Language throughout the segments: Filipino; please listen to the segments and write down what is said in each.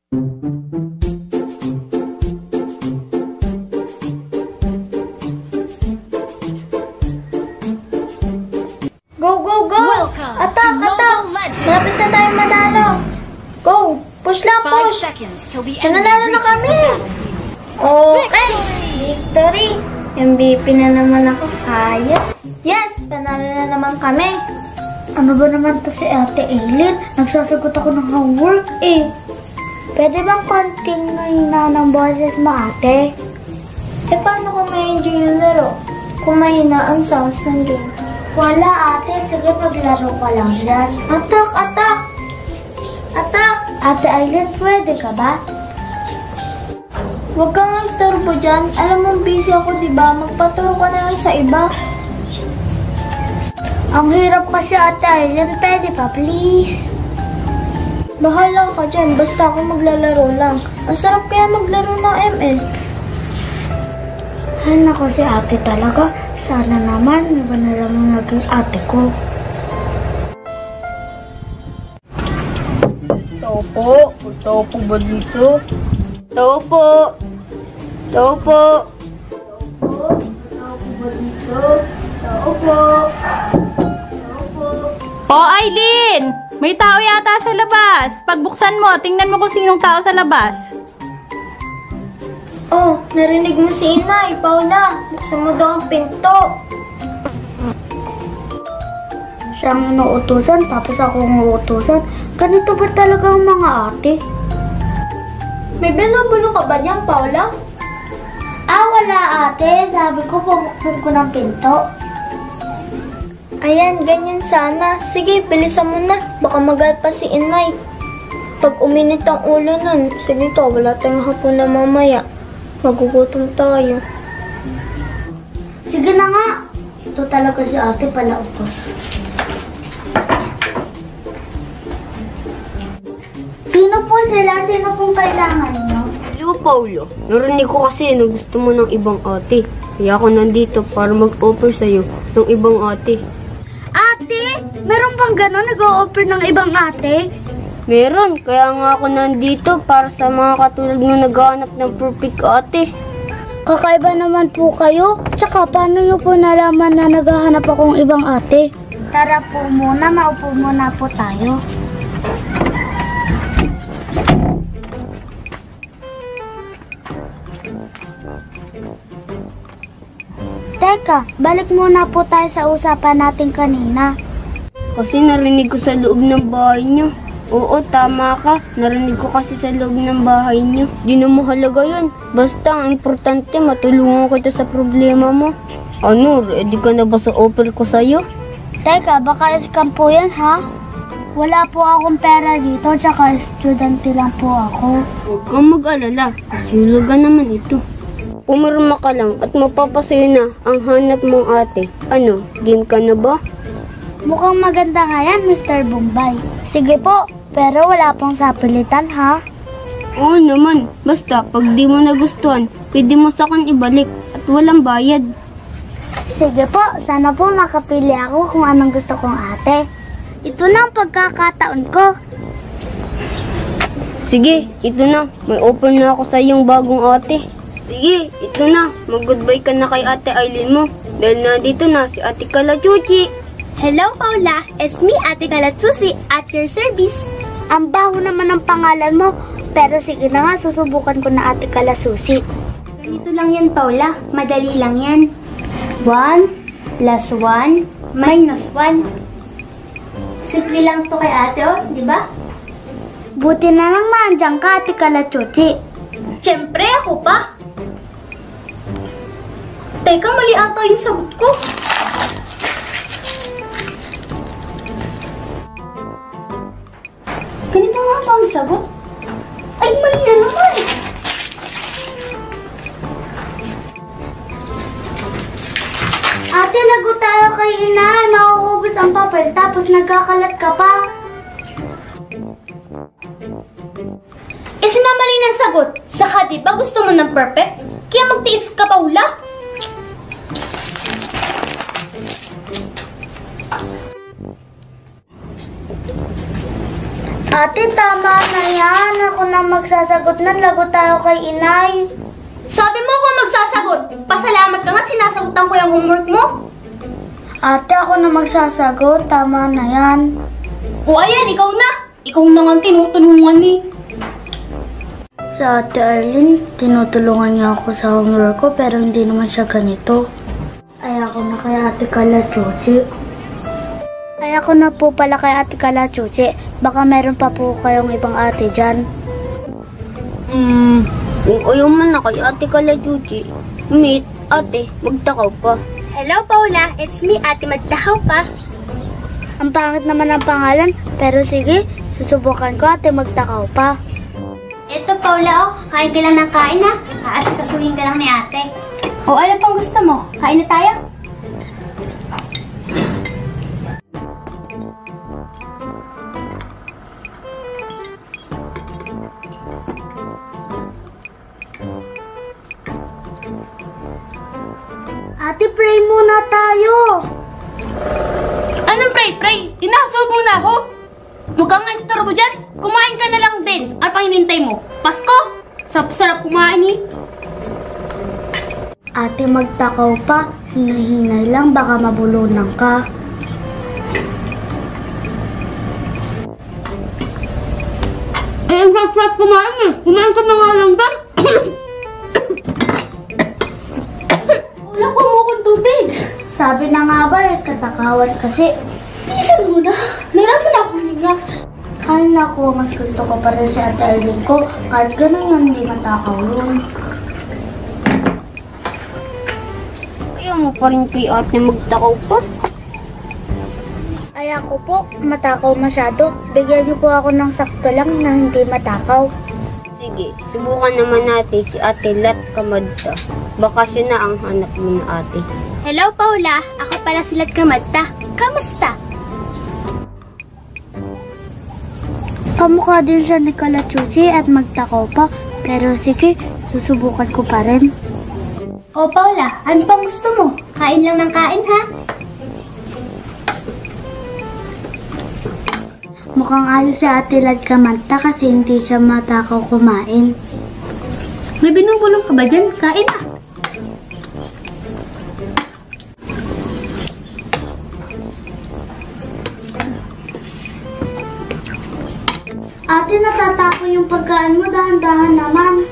Go, go, go! Attack, attack! Malapit na tayo manalo. Go! Push lang, push! Nanalo na kami! Okay! Victory! MVP na naman ako. Ayos! Yes! Panalo na naman kami. Ano ba naman to si Ate Aileen? Nagsasagot ako ng homework eh. Pwede bang konting mahina ng boses mo, ate? Eh, paano kung ma-enjoy yung laro? Kung mahina ang sounds ng game? Wala, ate. Sige, paglaro ka lang yan. Attack! Attack! Attack! Ate Aileen, pwede ka ba? Huwag kang istorbo dyan. Alam mo, busy ako, diba? Magpaturo ka na lang sa iba. Ang hirap kasi, Ate Aileen. Pwede pa, please? Bahala ka dyan. Basta ako maglalaro lang. Ang sarap kaya maglaro ng ML. Ay, naku si ate talaga. Sana naman, iba na lang ang naging ate ko. Tao po. Tao po ba dito? Tao po. Tao po. Tao po ba dito? Tao po. Tao po. Oh, Aileen! May tao yata sa labas. Pagbuksan mo, tingnan mo kung sinong tao sa labas. Oh, narinig mo si Inay, Paula. Buksan mo daw ang pinto. Siya ang inuutusan, tapos ako ang inuutusan. Ganito ba talaga ang mga ate? May binubulong ka ba niyan, Paula? Ah, wala ate. Sabi ko, pabuksan ko ng pinto. Ayan, ganyan sana. Sige, bilisan mo na. Baka magal pa si Inay. Pag uminit ang ulo nun, sige ka, wala tayong hapon na mamaya. Magugutom tayo. Sige na nga. Ito talaga si ate pala ako. Sino po sila? Sino pong kailangan nyo? Hello, Paulo. Narinig ko kasi na gusto mo ng ibang ate. Kaya ako nandito para mag-offer sa'yo ng ibang ate. Ate? Meron bang gano'n nag-o-offer ng ibang ate? Meron. Kaya nga ako nandito para sa mga katulad mo naghahanap ng perfect ate. Kakaiba naman po kayo. Tsaka paano nyo po nalaman na naghahanap akong ibang ate? Tara po muna, maupo muna po tayo. Teka, balik muna po tayo sa usapan natin kanina. Kasi narinig ko sa loob ng bahay niyo. Oo, tama ka. Narinig ko kasi sa loob ng bahay niyo. Di na mahalaga yun. Basta ang importante, matulungan kita sa problema mo. Ano, ready ka na ba sa offer ko sa'yo? Teka, baka scam po yan, ha? Wala po akong pera dito, tsaka estudyante lang po ako. Huwag kang mag-alala. Kasulaga naman ito. Umarma ka lang at mapapasayo na ang hanap mong ate. Ano, game ka na ba? Mukhang maganda nga yan, Mr. Bombay. Sige po, pero wala pong sapilitan, ha? Oo naman. Basta, pag di mo nagustuhan, pwede mo sa akin ibalik at walang bayad. Sige po, sana po makapili ako kung anong gusto kong ate. Ito na ang pagkakataon ko. Sige, ito na. May offer na ako sa iyong bagong ate. Sige, ito na. Mag-goodbye ka na kay Ate Aileen mo. Dahil nandito na si Ate Kalachuchi. Hello, Paula. It's me, Ate Kalatsusi, at your service. Ang baho naman ng pangalan mo. Pero sige na nga, susubukan ko na Ate Kalasusi. Ganito lang yan, Paula. Madali lang yan. 1 plus 1 minus 1. Simple lang to kay ate, oh, di ba? Buti na lang nandiyan ka, Ate Kalachuchi. Siyempre, ako pa. Teka, mali ata yung sagot ko. Ganito nga ba ang sagot? Ay, mali na naman. Ate, lagot tayo kay inay. Mauubos ang papel tapos nagkakalat ka pa. Isinamali ng sagot. Saka di ba gusto mo ng perfect? Kaya magtiis ka, Paula. Ate, tama na yan. Ako na magsasagot na, lagot tayo kay inay. Sabi mo ako magsasagot. Pasalamat ka nga't sinasagutan ko yung homework mo. Ate, ako na magsasagot. Tama na yan. O ayan, ikaw na. Ikaw na nga tinutulungan eh. Sa Ate Arlene, tinutulungan niya ako sa homework ko pero hindi naman siya ganito. Ay ako na kay Ate Kala Chuchi. Ay ako na po pala kay Ate Kala Chuchi. Baka meron pa po kayong ibang ate dyan. Kung ayaw man na kay Ate Kala Chuchi, meet, ate, magtakaw pa. Hello, Paula. It's me, Ate Magtakaw pa. Ang pangit naman ang pangalan, pero sige, susubukan ko Ate Magtakaw pa. Eto, Paula, kain ka lang ng kain ha. Aasikasuhin ka lang ni ate. O, ano pang gusto mo? Kain na tayo? Ate, pray muna tayo. Anong pray? Inasubo na ako. Huwag kang istorbo dyan. Kumain ka na lang din. Ano pang hinintay mo? Pasko? Sarap-sarap kumain eh. Ate Magtakaw pa, hinay-hinay lang, baka mabulunan ka. Eh, ang sarap-sarap kumain eh. Kumain ka na nga lang ba? Wala po mo akong tubig. Sabi na nga ba katakawat kasi. Isan mo na. Naraman ako hininga. Ay naku, mas gusto ko pa rin si Ate Arlene ko. Kahit ganun yan, hindi matakaw yun. Ayaw mo pa rin kay Ate Magtakaw pa. Ay ako po, matakaw masyado. Bigyan niyo po ako ng sakto lang na hindi matakaw. Sige, subukan naman natin si Ate Lat Kamadta. Baka siya na ang hanap mo na ate. Hello, Paula. Ako pala si Lat Kamadta. Kamusta? Kamukha din siya ni Kala Chuchi at Magtakaw pa. Pero sige, susubukan ko pa rin. O, Paula, ano pang gusto mo? Kain lang ng kain, ha? Mukhang ayos si Ate Lat Kamanta kasi hindi siya matakaw kumain. May binubulong ka ba dyan? Kain na. Ate, natatapon yung pagkain mo, dahan-dahan naman.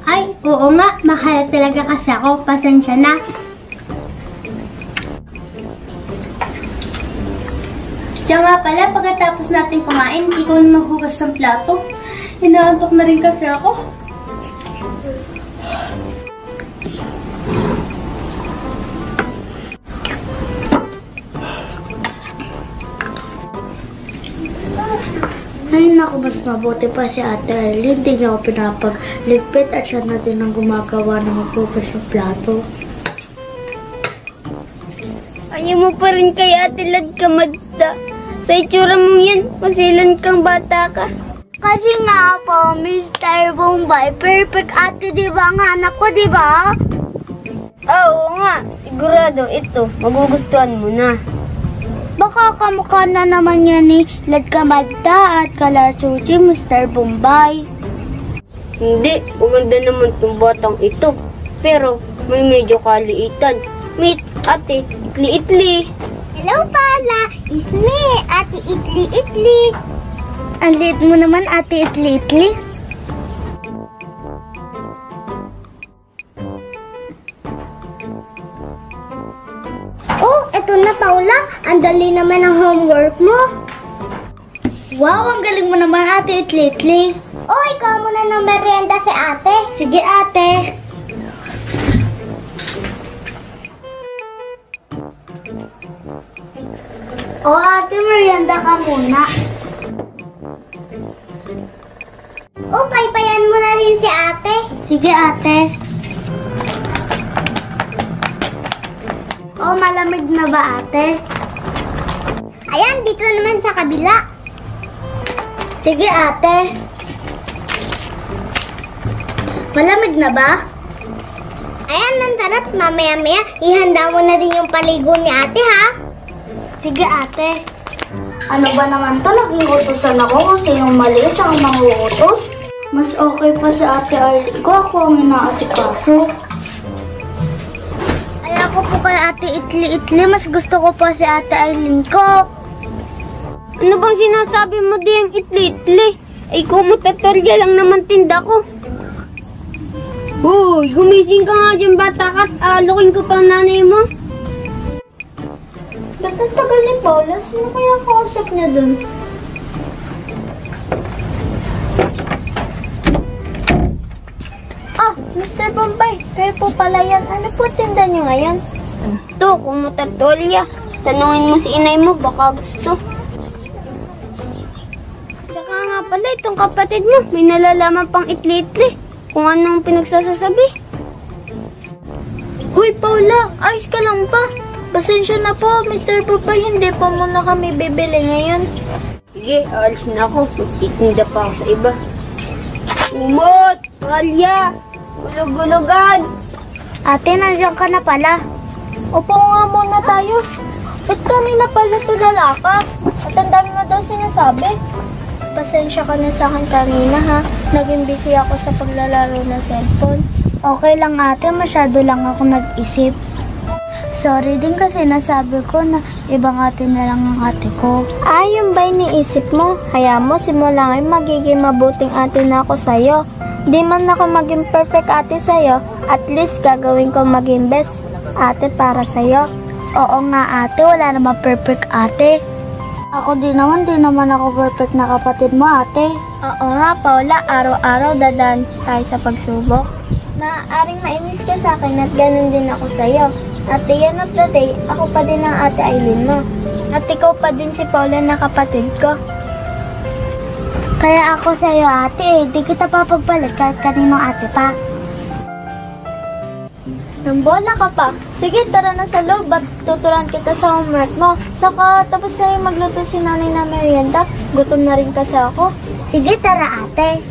Ay, oo nga. Makalat talaga kasi ako. Pasensya na. Diyan nga pala, pagkatapos natin kumain, ikaw yung maghugas ng plato. Inaantok na rin kasi ako. Ay naku, mas mabuti pa si Ate Arlene. Hindi niya ako pinapagligpit at siya na din ang gumagawa ng maghugas ng plato. Ayaw mo pa rin kay Ate Lat Kamadta. Sa itsura mong yan, masilan kang bata ka. Kasi nga po, Mr. Bombay, perfect ate, di ba? Ang hanap ko, di ba? Oo nga, sigurado ito, magugustuhan mo na. Baka kamukha na naman yan ni Lat Kamadta at Kala Chuchi, Mr. Bombay. Hindi, maganda naman tong batang ito. Pero may medyo kaliitan. Meet, Ate Itli-Itli. Hello, Paula. It's me, Ate Itli-Itli. Ang liit mo naman, Ate Itli-Itli. Oh, eto na, Paula. Ang dali naman ang homework mo. Wow, ang galing mo naman, Ate Itli-Itli. Oh, ikaw muna ng merienda si ate. Sige, ate. Oh, ate, merienda ka muna. Oh, paypayan mo na rin si ate. Sige, ate. Oh, malamig na ba, ate? Ayan, dito naman sa kabila. Sige, ate. Malamig na ba? Ayan, ang sarap. Mamaya-maya, ihanda mo na rin yung paligo ni ate, ha? Sige, ate. Ano ba naman to? Naging utosan ako kung sinong mali sa mga utos. Mas okay pa si Ate Arlene ko. Ako ang inaasikaso. Ay, ako po kay Ate Itli-Itli. Mas gusto ko pa si Ate Arlene ko. Ano bang sinasabi mo diyang Itli-Itli? Ay, kumutatolya lang naman tinda ko. Hoy, gumising ka nga dyan, bata ka. Alukin ko pang nanay mo. Ba't ang tagal ni Paula? Sino kaya kausap niya dun? Ah, Mr. Bombay, kayo po pala yan. Ano po tinda niyo ngayon? Ito, kumutatolya. Tanungin mo si inay mo, baka gusto. Tsaka nga pala, itong kapatid mo, may nalalaman pang Itli-Itli. Kung anong pinagsasasabi. Hoy, Paula, ayos ka lang ba? Pasensya na po, Mr. Bombay. Hindi po muna kami bibili ngayon. Sige, alis na ako. Magtitinda pa ako sa iba. Umot! Kalya! Gulog-gulugan! Ate, nandiyan ka na pala. Upo nga muna tayo. Ba't kanina pala tulala ka? At ang dami mo daw sinasabi. Pasensya ka na sa akin kanina ha. Naging busy ako sa paglalaro ng cellphone. Okay lang ate, masyado lang ako nag-isip. Sorry din kasi nasabi ko na ibang ate na lang ang ate ko. Ay, yung ba iniisip mo? Hayaan mo, simula ngayon magiging mabuting ate na ako sa'yo. Di man ako maging perfect ate sa'yo, at least gagawin ko maging best ate para sa'yo. Oo nga ate, wala naman perfect ate. Ako di naman ako perfect na kapatid mo ate. Oo nga Paula, araw-araw dadaan tayo sa pagsubok. Maaaring mainis ka sa akin at ganun din ako sa'yo. At the end of the day, ako pa din ang ate Aileen mo. At ikaw pa din si Paula na kapatid ko. Kaya ako sa'yo ate, di kita papagpalit kahit kaninong ate pa. Nambola ka pa. Sige, tara na sa loob at tuturuan kita sa homework mo. Saka tapos na yung magluto si nanay na merienda. Gutom na rin kasi ako. Sige, tara ate.